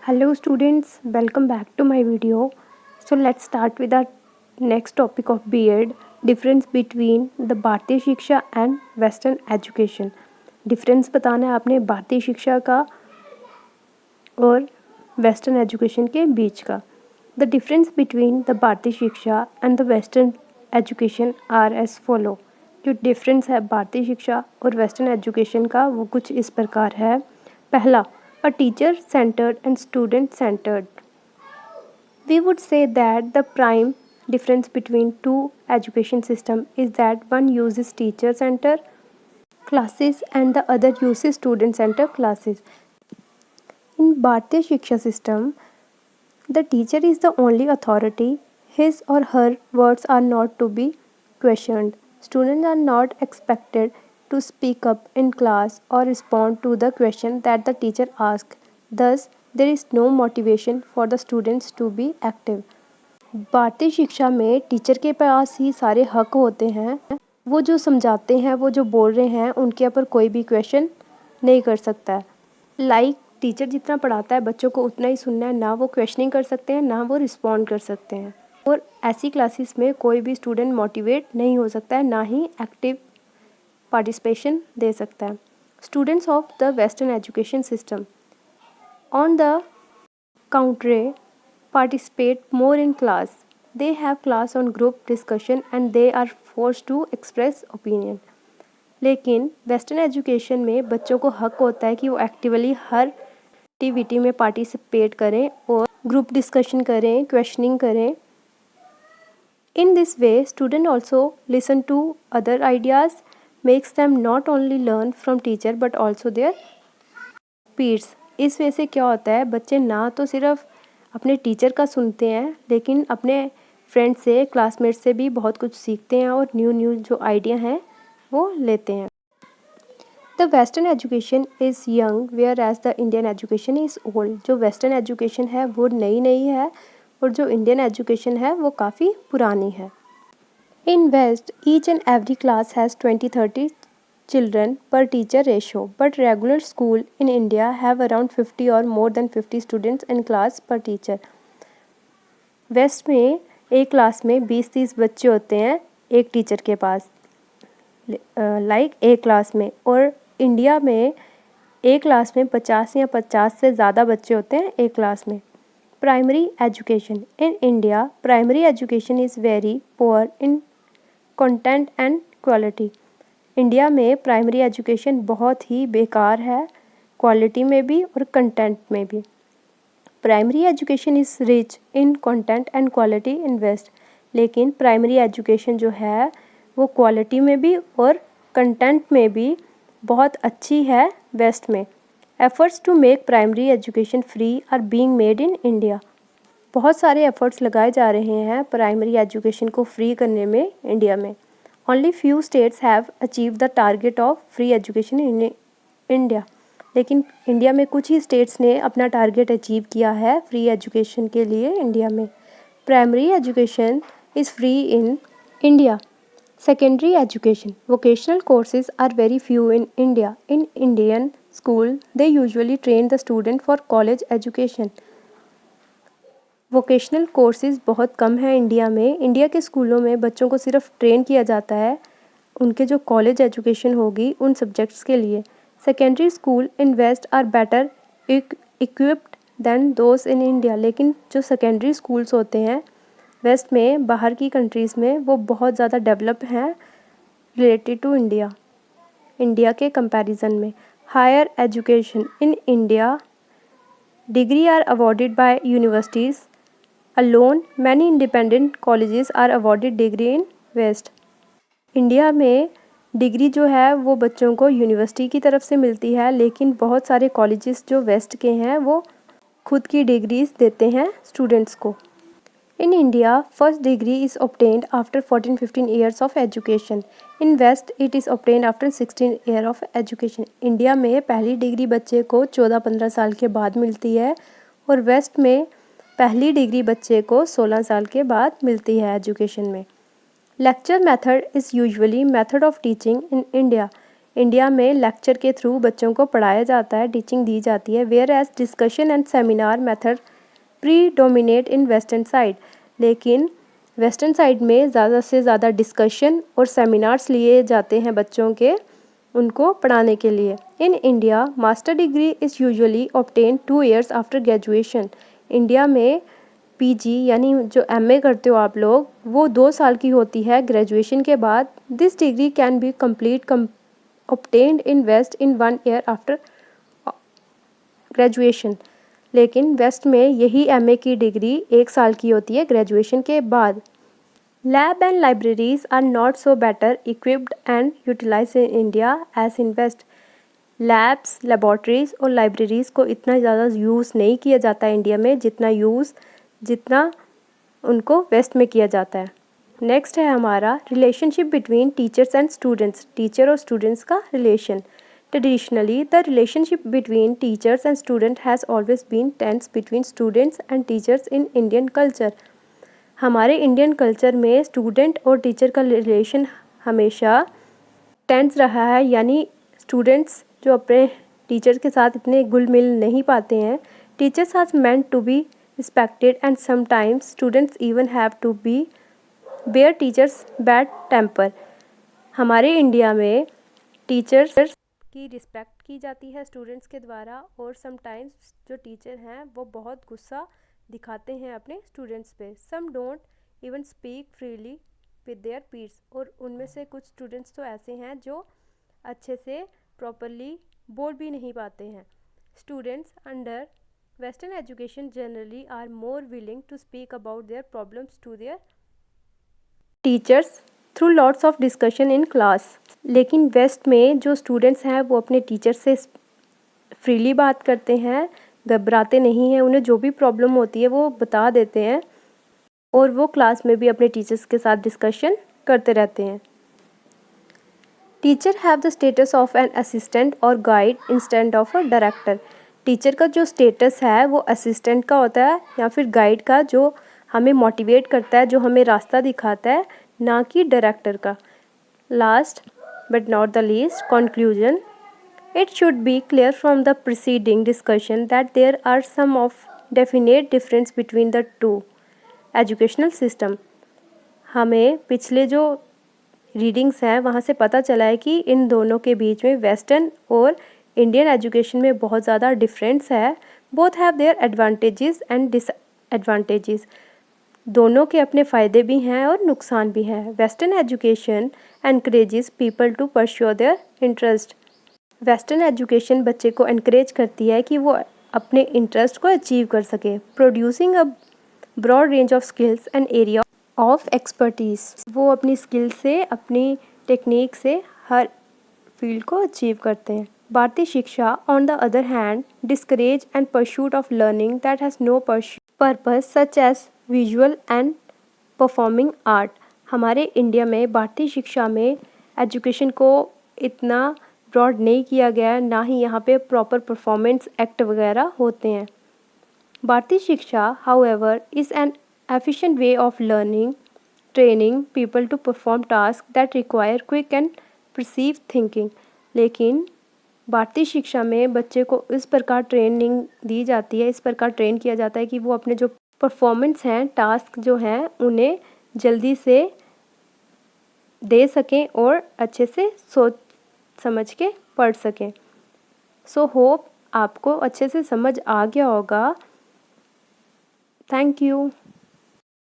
Hello students, welcome back to my video. So let's start with our next topic of B.Ed, difference between the भारतीय शिक्षा and western education. Difference बताना है आपने भारतीय शिक्षा का और वेस्टर्न एजुकेशन के बीच का. The difference between the Bharatiya Shiksha and the western education are as follow. जो डिफरेंस है भारतीय शिक्षा और वेस्टर्न एजुकेशन का वो कुछ इस प्रकार है. पहला, a teacher centered and student centered. We would say that the prime difference between two education systems is that one uses teacher center classes and the other uses student center classes. In Bharatiya Shiksha system, the teacher is the only authority. His or her words are not to be questioned. Students are not expected to speak up in class or respond to the question that the teacher asks. Thus, there is no motivation for the students to be active. भारतीय शिक्षा में teacher के पास ही सारे हक होते हैं. वो जो समझाते हैं, वो जो बोल रहे हैं, उनके ऊपर कोई भी क्वेश्चन नहीं कर सकता है. टीचर जितना पढ़ाता है बच्चों को उतना ही सुनना है. ना वो क्वेश्चनिंग कर सकते हैं, ना वो रिस्पॉन्ड कर सकते हैं. और ऐसी क्लासेस में कोई भी स्टूडेंट मोटिवेट नहीं हो सकता है, ना ही एक्टिव पार्टिसिपेशन दे सकता है. Students of the western education system on the contrary participate more in class. They have class on group discussion and they are forced to express opinion. लेकिन वेस्टर्न एजुकेशन में बच्चों को हक होता है कि वो एक्टिवली हर एक्टिविटी में पार्टिसिपेट करें और ग्रुप डिस्कशन करें, क्वेश्चनिंग करें. In this way student also listen to other ideas, makes them not only learn from teacher but also their peers. इस वजह से क्या होता है, बच्चे ना तो सिर्फ अपने टीचर का सुनते हैं लेकिन अपने फ्रेंड से, क्लासमेट से भी बहुत कुछ सीखते हैं और न्यू जो आइडिया हैं वो लेते हैं. The western education is young whereas the Indian education is old. जो वेस्टर्न एजुकेशन है वो नई है और जो इंडियन एजुकेशन है वो काफ़ी पुरानी है. In west each and every class has 20-30 children per teacher ratio, but regular school in India have around 50 or more than 50 students in class per teacher. West में एक क्लास में 20-30 बच्चे होते हैं एक टीचर के पास, एक क्लास में. और इंडिया में एक क्लास में 50 या 50 से ज़्यादा बच्चे होते हैं एक क्लास में. Primary education in India, primary education is very poor in content and quality. India में प्राइमरी एजुकेशन बहुत ही बेकार है, क्वालिटी में भी और कंटेंट में भी. Primary education is rich in content and quality in west. लेकिन प्राइमरी एजुकेशन जो है वो क्वालिटी में भी और कंटेंट में भी बहुत अच्छी है वेस्ट में. Efforts to make primary education free are being made in India. बहुत सारे एफ़र्ट्स लगाए जा रहे हैं प्राइमरी एजुकेशन को फ्री करने में इंडिया में. Only few states have achieved the target of free education in India. लेकिन इंडिया में कुछ ही स्टेट्स ने अपना टारगेट अचीव किया है फ्री एजुकेशन के लिए इंडिया में. Primary education is free in India. Secondary education, vocational courses are very few in India. In Indian school they usually train the student for college education. Vocational courses बहुत कम है India में. India के स्कूलों में बच्चों को सिर्फ ट्रेन किया जाता है उनके जो कॉलेज एजुकेशन होगी उन सब्जेक्ट्स के लिए. Secondary school in west are better equipped than those in India. लेकिन जो सेकेंडरी स्कूल्स होते हैं वेस्ट में, बाहर की कंट्रीज़ में, वो बहुत ज़्यादा डेवलप हैं रिलेटेड टू इंडिया के कंपैरिजन में. Higher education in India, degree are awarded by universities alone. Many independent colleges are awarded degree in West. India में डिग्री जो है वो बच्चों को यूनिवर्सिटी की तरफ से मिलती है, लेकिन बहुत सारे कॉलेजेस जो वेस्ट के हैं वो खुद की डिग्रीज देते हैं स्टूडेंट्स को. In India first degree is obtained after 14-15 years of education. In west it is obtained after 16 years of education. India में पहली डिग्री बच्चे को 14-15 साल के बाद मिलती है और वेस्ट में पहली डिग्री बच्चे को 16 साल के बाद मिलती है एजुकेशन में. Lecture method is usually method of teaching in India. India में लेक्चर के थ्रू बच्चों को पढ़ाया जाता है, टीचिंग दी जाती है, whereas discussion and seminar method predominate in western side. लेकिन वेस्टर्न साइड में ज़्यादा से ज़्यादा डिस्कशन और सेमिनार्स लिए जाते हैं बच्चों के उनको पढ़ाने के लिए। In India master degree is usually obtain 2 years after graduation. India में पीजी यानी जो एमए करते हो आप लोग, वो 2 साल की होती है ग्रेजुएशन के बाद। This degree can be complete obtained in West in 1 year after graduation. लेकिन वेस्ट में यही एमए की डिग्री 1 साल की होती है ग्रेजुएशन के बाद। Lab and libraries are not so better equipped and utilise in India as in west. Labs, laboratories और लाइब्रेरीज़ को इतना ज़्यादा यूज़ नहीं किया जाता है इंडिया में जितना उनको वेस्ट में किया जाता है। नेक्स्ट है हमारा relationship between teachers and students. Teacher और स्टूडेंट्स का relation. Traditionally the relationship between teachers and student has always been tense between students and teachers in Indian culture. हमारे इंडियन कल्चर में स्टूडेंट और टीचर का relation हमेशा tense रहा है, यानी स्टूडेंट्स जो अपने टीचर के साथ इतने घुल मिल नहीं पाते हैं। Teachers are meant to be respected and sometimes students even have to be bear teachers bad temper. हमारे इंडिया में टीचर्स की रिस्पेक्ट की जाती है स्टूडेंट्स के द्वारा, और समटाइम्स जो टीचर हैं वो बहुत गुस्सा दिखाते हैं अपने स्टूडेंट्स पे। Some don't even speak freely with their peers. और उनमें से कुछ स्टूडेंट्स तो ऐसे हैं जो अच्छे से प्रॉपरली बोल भी नहीं पाते हैं। Students under western education generally are more willing to speak about their problems to their teachers through lots of discussion in class. लेकिन वेस्ट में जो स्टूडेंट्स हैं वो अपने टीचर से फ्रीली बात करते हैं, घबराते नहीं हैं। उन्हें जो भी प्रॉब्लम होती है वो बता देते हैं, और वो क्लास में भी अपने टीचर्स के साथ डिस्कशन करते रहते हैं। Teacher have the status of an assistant और guide instead of a director. Teacher का जो स्टेटस है वो असिस्टेंट का होता है या फिर गाइड का, जो हमें मोटिवेट करता है, जो हमें रास्ता दिखाता है, ना कि डायरेक्टर का। Last but not the least, conclusion. It should be clear from the preceding discussion that there are some of definite difference between the two educational system. हमें पिछले जो रीडिंग्स हैं वहाँ से पता चला है कि इन दोनों के बीच में वेस्टर्न और इंडियन एजुकेशन में बहुत ज़्यादा डिफरेंस है। Both have their advantages and disadvantages. दोनों के अपने फ़ायदे भी हैं और नुकसान भी हैं। Western education encourages people to pursue their interest. Western education बच्चे को एनकरेज करती है कि वो अपने इंटरेस्ट को अचीव कर सके, producing a broad range of skills and area of expertise. वो अपनी स्किल से, अपनी टेक्निक से हर फील्ड को अचीव करते हैं। भारतीय शिक्षा on the other hand discourage and pursuit of learning that has no purpose such as visual and performing art. हमारे इंडिया में भारतीय शिक्षा में एजुकेशन को इतना ब्रॉड नहीं किया गया है, ना ही यहाँ पे प्रॉपर परफॉर्मेंस एक्ट वगैरह होते हैं। भारतीय शिक्षा however is an efficient way of learning, training people to perform tasks that require quick and perceived thinking। लेकिन भारतीय शिक्षा में बच्चे को इस प्रकार ट्रेनिंग दी जाती है, इस प्रकार ट्रेन किया जाता है कि वो अपने जो परफॉर्मेंस हैं, टास्क जो हैं, उन्हें जल्दी से दे सकें और अच्छे से सोच समझ के पढ़ सकें। सो होप आपको अच्छे से समझ आ गया होगा। Thank you.